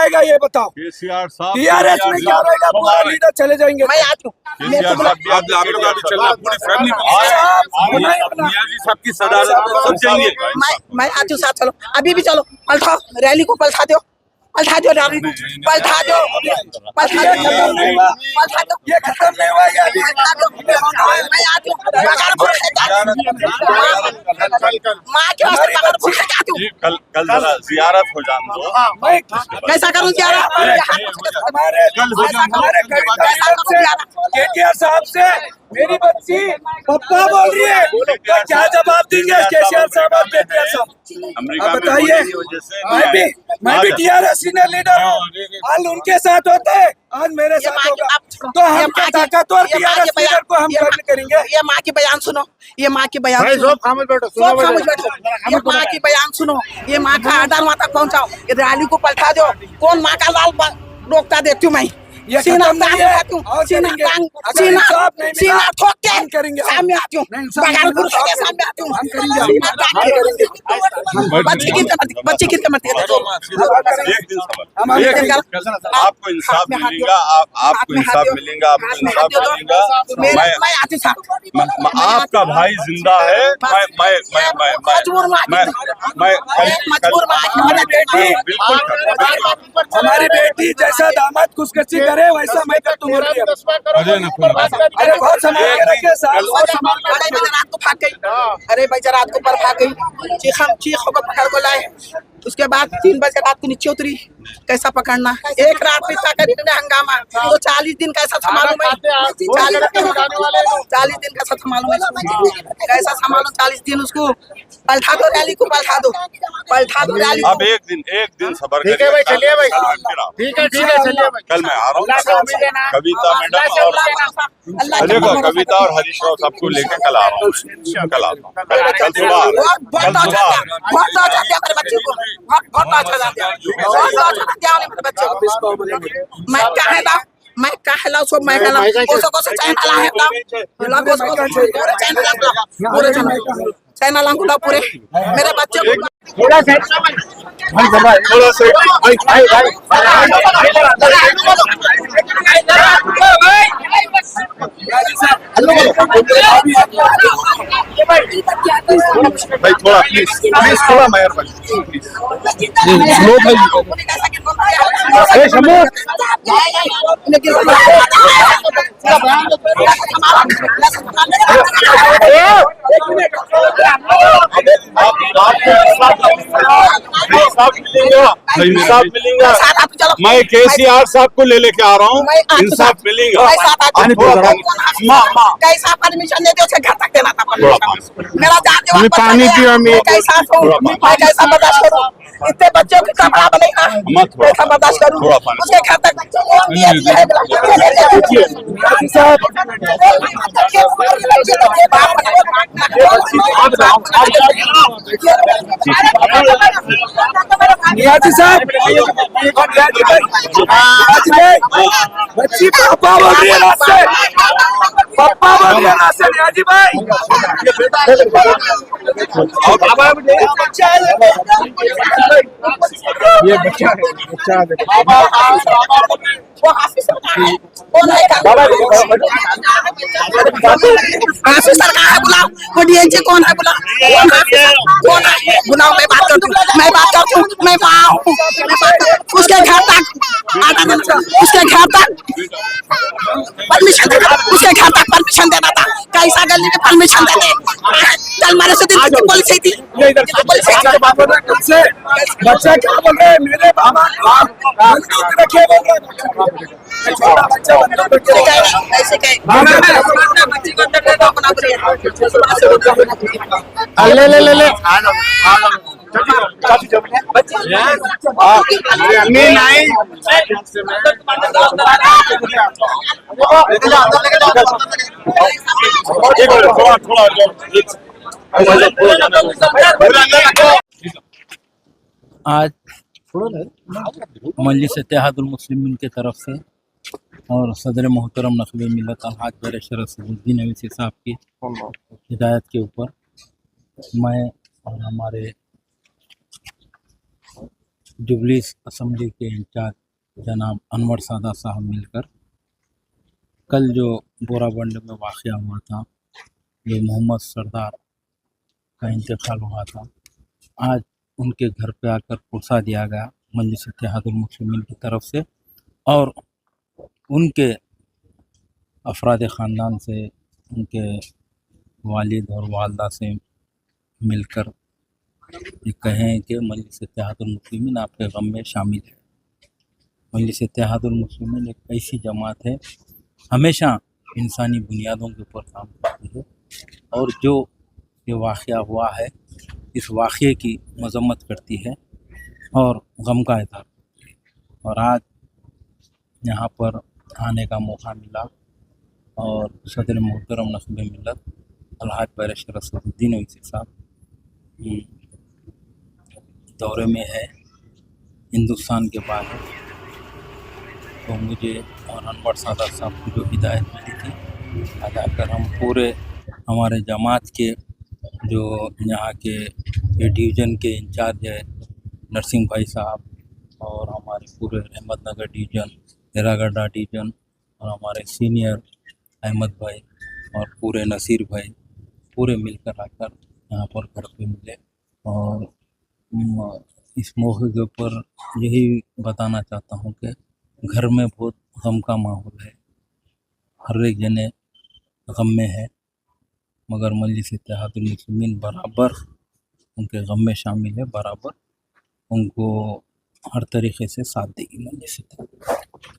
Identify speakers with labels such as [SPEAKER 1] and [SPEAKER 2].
[SPEAKER 1] रहेगा ये बताओ?
[SPEAKER 2] केसीआर साहब
[SPEAKER 1] टीआरएस में क्या रहेगा? पूरा लीडर चले जाएंगे।
[SPEAKER 3] मैं आज हूँ
[SPEAKER 2] केसीआर साहब भी आप लोग अभी चल रहा पूरी फैमिली मियां जी साहब की सदारत में सब जाएंगे।
[SPEAKER 3] मैं आज हूँ, साथ चलो, अभी भी चलो, पलटाओ रैली को, पलटा दो रैली को, पलटा दो,
[SPEAKER 1] ये खत्म नहीं हुआ ये अभी।
[SPEAKER 3] मैं आज हूँ, माँ के वास्ते बगैर भूखे जाती हूँ।
[SPEAKER 2] कल जरा जियारत हो जान दो।
[SPEAKER 3] कैसा करूँ जियारत?
[SPEAKER 1] हमारे केटीआर साहब से मेरी बच्ची पप्पा बोल रही है, तो क्या जवाब देंगे केसीआर साहब और केटीआर साहब? आप बताइए। मैं भी टीआरएस सीनियर लीडर हूँ, आज उनके साथ होते हैं, आज मेरे साथ होगा, तो हम ताकतवर टीआरएस लीडर को हम खत्म करेंगे।
[SPEAKER 3] ये माँ की बयान सुनो, ये माँ की बयान सुनो, सब खामोश बैठो, ये माँ की बयान सुनो, ये माँ का आदर वहाँ तक पहुँचाओ, ये रैली को पलटा दो। कौन माँ का लाल रोकता देखती हूँ मैं, सीना ठोक के सामने आती हूँ, बगैर पुरुषों के सामने आती हूँ। बच्ची गिरते मत,
[SPEAKER 2] आपको इंसाफ मिलेगा, आपको इंसाफ मिलेगा, आपको इंसाफ मिलेगा।
[SPEAKER 3] मैं आती साथ,
[SPEAKER 2] आपका भाई जिंदा है। बिल्कुल
[SPEAKER 1] हमारी बेटी जैसा दामाद खुशकशी करे वैसा मैं कर दूंगा। अरे बहुत संभाल के रखे साहब, बहुत संभाल के।
[SPEAKER 3] अरे भाई रात को भाग गई, अरे भाई रात को पर भाग गई, चीख होकर पकड़ को लाए। उसके बाद 3 बजे रात को नीचे उतरी, कैसा पकड़ना? एक रात पिता कर हंगामा, तो 40 दिन कैसा संभालू मैं? 40 दिन कैसा संभालू मैं? कैसा संभालू 40 दिन? उसको पलटा दो रैली को, पलटा दो रैली।
[SPEAKER 2] अब एक दिन सबर करिए। ठीक है भाई, चलिए भाई, ठीक है चलिए भाई। कल मैं आ रहा हूँ, कविता मैडम और देखो कविता और हरीश राव सबको लेके कल आ रहा हूँ। कल सुबह
[SPEAKER 3] मैं कहला सो मैं कहला कोसो चैन वाला है ना, पूरे चैन वाला को पूरे मेरे बच्चे को
[SPEAKER 2] थोड़ा सा भाई थोड़ा प्लीज थोड़ा मेहरबानी इंसाफ मिलेगा। मैं केसीआर साहब को ले लेके आ रहा हूँ, इंसाफ मिलेगा।
[SPEAKER 3] कैसा परमिशन दे दो, घर तक देना था मेरा जाने
[SPEAKER 2] पानी पियो,
[SPEAKER 3] कैसा बर्दाश्त करूँ? इतने बच्चों की कपड़ा बनेगा, कैसा बर्दाश्त करूँ? उसके घर तक
[SPEAKER 1] नियाजी साहब, बच्ची पापा बोल रही है रास्ते, पापा बोल रही है रास्ते। नियाजी भाई ये बच्चा
[SPEAKER 3] ऑफिसर कहाँ है? बुलाओ, वो डीएनजी कौन है? बुलाओ, कौन है? बुलाओ, मैं बात करती हूँ, मैं उसके घर तक परमिशन देना था। कैसा गली में परमिशन देते? कल मारे से दिन पुलिस आई थी।
[SPEAKER 1] बच्चा क्या बोल रहे हैं? मेरे बाबा रखे बोल रहे ले
[SPEAKER 4] आज मजलिस इत्तेहादुल मुस्लिमीन की तरफ से और सदर मोहतरम नकल मिलत अलहाज बैरिस्टर असदुद्दीन अवीसी साहब की हिदायत के ऊपर मैं और हमारे जुबलीस असम्बली के इंचार्ज जनाब अनवर सादा साहब मिलकर कल जो बोराबंड में वाक़या हुआ था, ये मोहम्मद सरदार का इंतकाल हुआ था, आज उनके घर पे आकर पुरसा दिया गया मजलिस इत्तेहादुल मुस्लिमीन की तरफ से, और उनके अफराद ख़ानदान से, उनके वालिद और वालदा से मिलकर ये कहें कि मजलिस इत्तेहादुल मुस्लिमीन आपके गम में शामिल है। मजलिस इत्तेहादुल मुस्लिमीन एक ऐसी जमात है हमेशा इंसानी बुनियादों के ऊपर काम करती है, और जो ये वाक़या हुआ है इस वाक़े की मज़म्मत करती है और गम का इज़हार करती है। और आज यहाँ पर आने का मौका मिला और सदर मोहतरम नक़्ब मिल्लत अलहाज बैरिस्टर असदुद्दीन ओवैसी साहब दौरे में है, हिंदुस्तान के बाहर, तो मुझे और अनवर सादा साहब को जो हिदायत मिली थी, आज आकर हम पूरे हमारे जमात के जो यहाँ के ये डिवीज़न के इंचार्ज है नरसिंह भाई साहब, और हमारे पूरे अहमदनगर डिवीज़न, हिरागड्डा डिवीज़न, और हमारे सीनियर अहमद भाई और पूरे नसीर भाई, पूरे मिलकर आकर यहाँ पर घर पे मिले। और इस मौके के ऊपर यही बताना चाहता हूँ कि घर में बहुत गम का माहौल है, हर एक जने गम में है, मगर मजलिस इत्तेहादुल मुस्लिमीन बराबर उनके गम में शामिल है, बराबर उनको हर तरीक़े से साथ देगी मजलिस इत्तेहादुल।